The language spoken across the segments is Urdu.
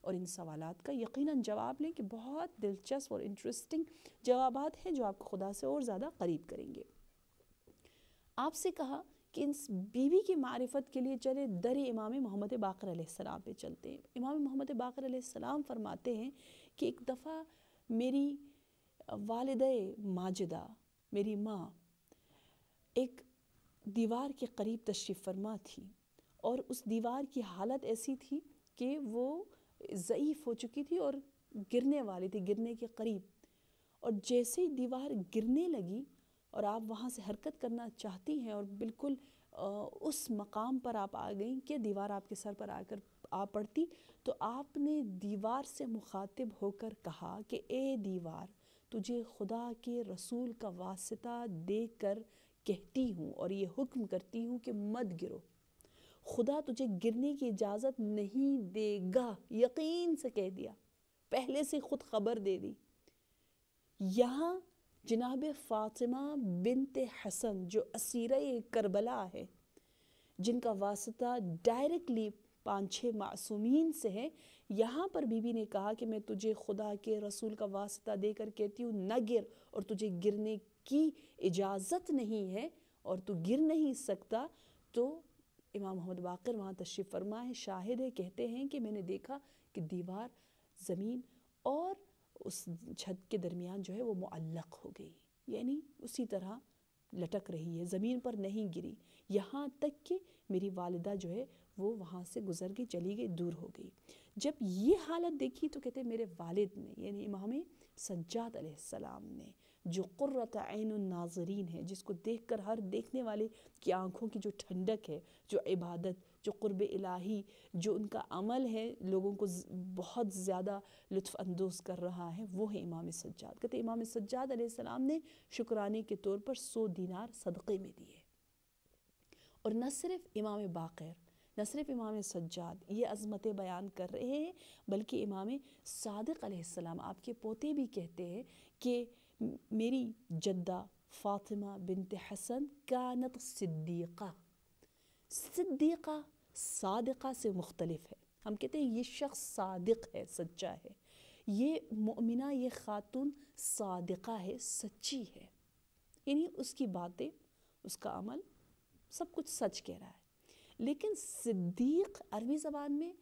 اور ان سوالات کا یقیناً جواب لیں کہ بہت دلچسپ اور انٹرسٹنگ جوابات ہیں جو آپ کو خدا سے اور زیادہ قریب کریں گے۔ آپ سے کہا کہ ان بیوی کی معرفت کے لیے چلے در امام محمد باقر علیہ السلام پہ چلتے ہیں۔ امام محمد باقر علیہ السلام فرماتے ہیں کہ ایک دفعہ میری والدہ ماجدہ، میری ماں، ایک دیوار کے قریب تشریف فرما تھی، اور اس دیوار کی حالت ایسی تھی کہ وہ ضعیف ہو چکی تھی اور گرنے والی تھی، گرنے کے قریب، اور جیسے ہی دیوار گرنے لگی اور آپ وہاں سے حرکت کرنا چاہتی ہیں اور بالکل اس مقام پر آپ آ گئیں کہ دیوار آپ کے سر پر آ پڑتی، تو آپ نے دیوار سے مخاطب ہو کر کہا کہ اے دیوار، تجھے خدا کے رسول کا واسطہ دے کر کہتی ہوں اور یہ حکم کرتی ہوں کہ مت گرو، خدا تجھے گرنے کی اجازت نہیں دے گا، یقین سے کہہ دیا، پہلے سے خود خبر دے دی۔ یہاں جناب فاطمہ بنت حسن جو اسیرہ کربلا ہے، جن کا واسطہ ڈائریکٹلی 5-6 معصومین سے ہے، یہاں پر بی بی نے کہا کہ میں تجھے خدا کے رسول کا واسطہ دے کر کہتی ہوں نہ گر، اور تجھے گرنے کی اجازت نہیں ہے اور تو گر نہیں سکتا۔ تو امام محمد باقر وہاں تشریف فرما ہے، شاہد ہے، کہتے ہیں کہ میں نے دیکھا کہ دیوار زمین اور اس چھت کے درمیان جو ہے وہ معلق ہو گئی، یعنی اسی طرح لٹک رہی ہے، زمین پر نہیں گری، یہاں تک کہ میری والدہ جو ہے وہ وہاں سے گزر گئی، چلی گئی، دور ہو گئی۔ جب یہ حالت دیکھی تو کہتے ہیں میرے والد نے، یعنی امام سجاد علیہ السلام نے، جو قرۃ عین الناظرین ہے، جس کو دیکھ کر ہر دیکھنے والے کی آنکھوں کی جو ٹھنڈک ہے، جو عبادت، جو قرب الہی، جو ان کا عمل ہے لوگوں کو بہت زیادہ لطف اندوز کر رہا ہے، وہ ہے امام سجاد۔ کہتے ہیں امام سجاد علیہ السلام نے شکرانے کے طور پر 100 دینار صدقے میں دیے۔ اور نہ صرف امام باقر، نہ صرف امام سجاد یہ عظمتیں بیان کر رہے ہیں، بلکہ امام صادق علیہ السلام، آپ کے پوتے بھی کہتے ہیں کہ میری جدہ فاطمہ بنت حسن کانت صدیقہ۔ صدیقہ صادقہ سے مختلف ہے، ہم کہتے ہیں یہ شخص صادق ہے، سچا ہے، یہ مؤمنہ، یہ خاتون صادقہ ہے، سچی ہے، یعنی اس کی باتیں، اس کا عمل سب کچھ سچ کہہ رہا ہے۔ لیکن صدیق عربی زبان میں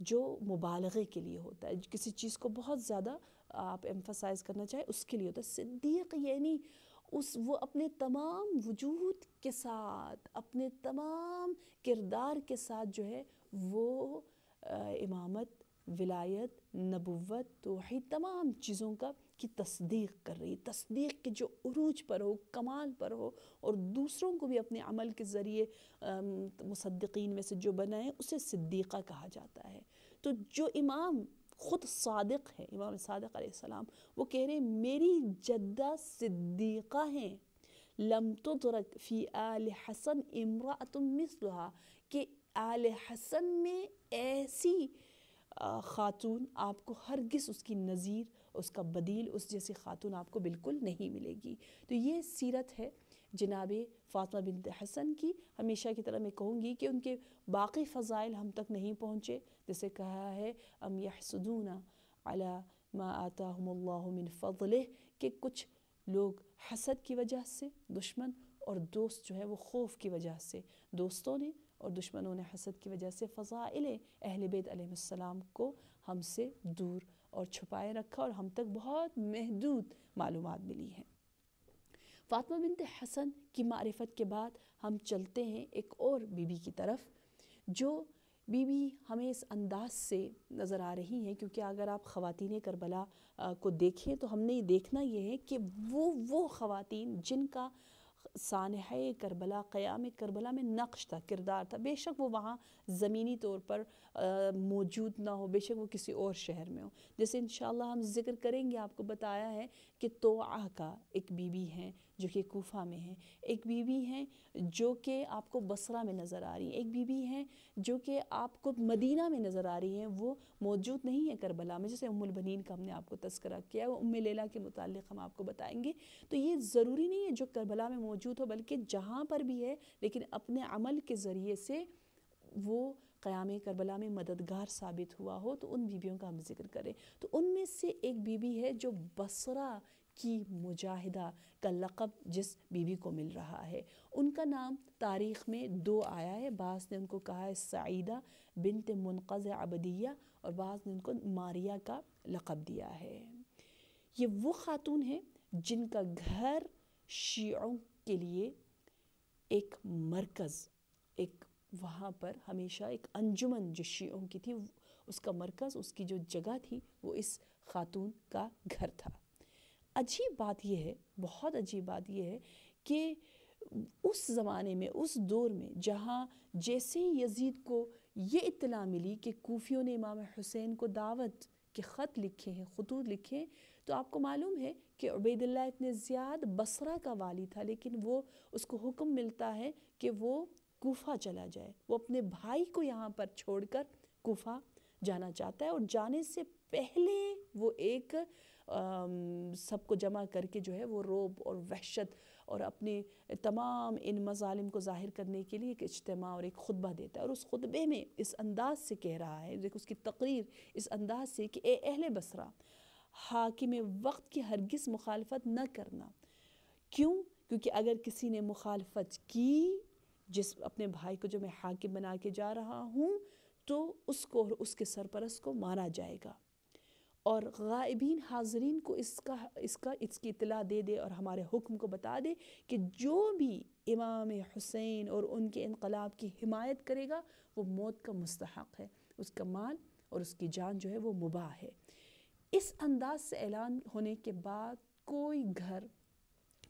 جو مبالغے کے لیے ہوتا ہے، کسی چیز کو بہت زیادہ آپ ایمفسائز کرنا چاہیں اس کے لیے ہوتا ہے۔ صدیق یعنی وہ اپنے تمام وجود کے ساتھ، اپنے تمام کردار کے ساتھ جو ہے وہ امامت، ولایت، نبوت، توحید، تمام چیزوں کی تصدیق کر رہی، تصدیق کے جو عروج پر ہو، کمال پر ہو، اور دوسروں کو بھی اپنے عمل کے ذریعے مصدقین میں سے جو بنائے اسے صدیقہ کہا جاتا ہے۔ تو جو امام خود صادق ہے، امام صادق علیہ السلام، وہ کہہ رہے ہیں میری جدہ صدیقہ ہیں، لم تدرک فی آل حسن امرأۃ مثلہا، کہ آل حسن میں ایسی خاتون آپ کو ہرگز اس کی نظیر، اس کا بدیل، اس جیسی خاتون آپ کو بالکل نہیں ملے گی۔ تو یہ سیرت ہے جناب فاطمہ بنت حسن کی۔ ہمیشہ کی طرح میں کہوں گی کہ ان کے باقی فضائل ہم تک نہیں پہنچے، جیسے کہا ہے ام یحسدون علی ما آتاہم اللہ من فضلہ، کہ کچھ لوگ حسد کی وجہ سے دشمن، اور دوست جو ہے وہ خوف کی وجہ سے، دوستوں نے اور دشمنوں نے حسد کی وجہ سے فضائل اہل بیت علیہ السلام کو ہم سے دور اور چھپائے رکھا، اور ہم تک بہت محدود معلومات ملی ہیں۔ فاطمہ بنت حسن کی معرفت کے بعد ہم چلتے ہیں ایک اور بی بی کی طرف، جو بی بی ہمیں اس انداز سے نظر آ رہی ہیں، کیونکہ اگر آپ خواتین کربلا کو دیکھیں تو ہم نے یہ دیکھنا یہ ہے کہ وہ خواتین جن کا سانحہ کربلا، قیام کربلا میں نقش تھا، کردار تھا، بے شک وہ وہاں زمینی طور پر موجود نہ ہو، بے شک وہ کسی اور شہر میں ہو، جیسے انشاءاللہ ہم ذکر کریں گے۔ آپ کو بتایا ہے کہ توعہ کا ایک بی بی ہیں جو کہ کوفہ میں ہیں، ایک بی بی ہیں جو کہ آپ کو بصرہ میں نظر آ رہی ہیں، ایک بی بی ہیں جو کہ آپ کو مدینہ میں نظر آ رہی ہیں، وہ موجود نہیں ہے کربلا میں، جیسے ام البنین کا ہم نے آپ کو تذکرہ کیا ہے، ام لیلہ کے متعلق ہم آپ کو بتائیں گے۔ تو یہ ضروری نہیں ہے جو کربلا میں موجود ہو، بلکہ جہاں پر بھی ہے لیکن اپنے عمل کے ذریعے سے وہ قیام کربلا میں مددگار ثابت ہوا ہو تو ان بیویوں کا ہم ذکر کریں. تو ان میں سے ایک بیوی ہے جو بصرہ کی مجاہدہ کا لقب جس بیوی کو مل رہا ہے. ان کا نام تاریخ میں 2 آیا ہے. بعض نے ان کو کہا ہے سعیدہ بنت منقذ عبدیہ اور بعض نے ان کو ماریہ کا لقب دیا ہے. یہ وہ خاتون ہیں جن کا گھر شیعوں کے لیے ایک مرکز، ایک وہاں پر ہمیشہ ایک انجمن جو شیعوں کی تھی اس کا مرکز، اس کی جو جگہ تھی وہ اس خاتون کا گھر تھا. عجیب بات یہ ہے، بہت عجیب بات یہ ہے کہ اس زمانے میں، اس دور میں جہاں جیسے یزید کو یہ اطلاع ملی کہ کوفیوں نے امام حسین کو دعوت کے خط لکھے ہیں، خطوط لکھے ہیں، تو آپ کو معلوم ہے کہ عبید اللہ ابن زیاد بصرہ کا والی تھا، لیکن وہ اس کو حکم ملتا ہے کہ وہ کوفہ چلا جائے. وہ اپنے بھائی کو یہاں پر چھوڑ کر کوفہ جانا چاہتا ہے اور جانے سے پہلے وہ ایک سب کو جمع کر کے جو ہے وہ رعب اور وحشت اور اپنے تمام ان مظالم کو ظاہر کرنے کے لیے ایک اجتماع اور ایک خطبہ دیتا ہے. اور اس خطبے میں اس انداز سے کہہ رہا ہے، دیکھو اس کی تقریر اس انداز سے کہ اے اہل بصرہ، حاکم وقت کی ہرگز مخالفت نہ کرنا. کیوں؟ کیونکہ اگر کسی نے مخالفت کی، جس اپنے بھائی کو جو میں حاکم بنا کے جا رہا ہوں، تو اس کو اور اس کے سرپرست کو مارا جائے گا. اور غائبین حاضرین کو اس کی اطلاع دے دے اور ہمارے حکم کو بتا دے کہ جو بھی امام حسین اور ان کے انقلاب کی حمایت کرے گا وہ موت کا مستحق ہے، اس کا مال اور اس کی جان جو ہے وہ مباح ہے. اس انداز سے اعلان ہونے کے بعد کوئی گھر،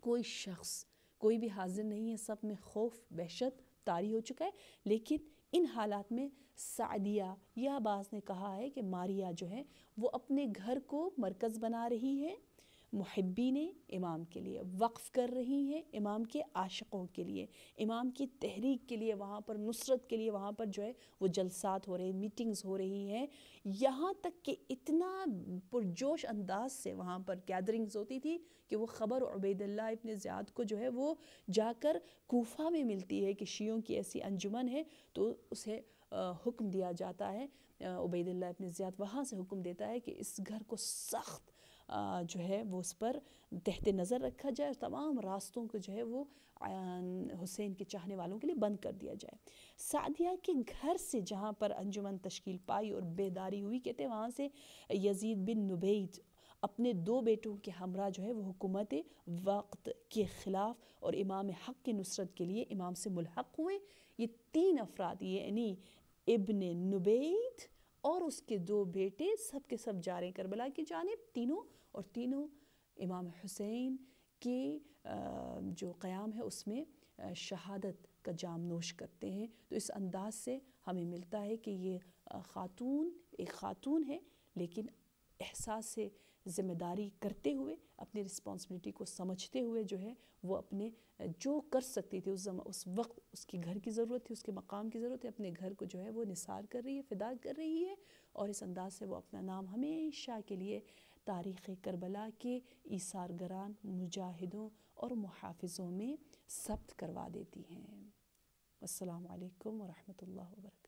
کوئی شخص، کوئی بھی حاضر نہیں ہے، سب میں خوف وحشت طاری ہو چکا ہے. لیکن ان حالات میں سعدیہ یا بعض نے کہا ہے کہ ماریہ جو ہے وہ اپنے گھر کو مرکز بنا رہی ہے محبین امام کے لیے، وقف کر رہی ہیں امام کے عاشقوں کے لیے، امام کی تحریک کے لیے، وہاں پر نصرت کے لیے وہاں پر جو ہے وہ جلسات ہو رہے ہیں، میٹنگز ہو رہی ہیں. یہاں تک کہ اتنا پرجوش انداز سے وہاں پر گیدرنگز ہوتی تھی کہ وہ خبر عبید اللہ ابن زیاد کو جو ہے وہ جا کر کوفہ میں ملتی ہے کہ شیعوں کی ایسی انجمن ہے. تو اسے حکم دیا جاتا ہے، عبید اللہ ابن زیاد وہاں سے حکم دیتا ہے کہ اس گھر کو سخت جو ہے وہ اس پر تحت نظر رکھا جائے اور تمام راستوں کو جو ہے وہ حسین کے چاہنے والوں کے لیے بند کر دیا جائے. سعدیہ کے گھر سے جہاں پر انجمن تشکیل پائی اور بیداری ہوئی، کہتے ہیں وہاں سے یزید بن نبیت اپنے 2 بیٹوں کے ہمراہ جو ہے وہ حکومت وقت کے خلاف اور امام حق کی نصرت کے لیے امام سے ملحق ہوئے. یہ 3 افراد یعنی ابن نبیت اور اس کے 2 بیٹے سب کے سب جا رہے ہیں کربلا کی جانب، تینوں امام حسین کی جو قیام ہے اس میں شہادت کا جام نوش کرتے ہیں. تو اس انداز سے ہمیں ملتا ہے کہ یہ خاتون ایک خاتون ہے، لیکن احساس ذمہ داری کرتے ہوئے، اپنی رسپانسبلٹی کو سمجھتے ہوئے جو ہے وہ اپنے جو کر سکتی تھی اس وقت، اس کے گھر کی ضرورت تھی، اس کے مقام کی ضرورت ہے، اپنے گھر کو جو ہے وہ نثار کر رہی ہے، فدا کر رہی ہے. اور اس انداز سے وہ اپنا نام ہمیشہ کے لیے تاریخ کربلا کے ایثارگران، مجاہدوں اور محافظوں میں ثبت کروا دیتی ہیں. السلام علیکم ورحمۃ اللہ وبرکاتہ.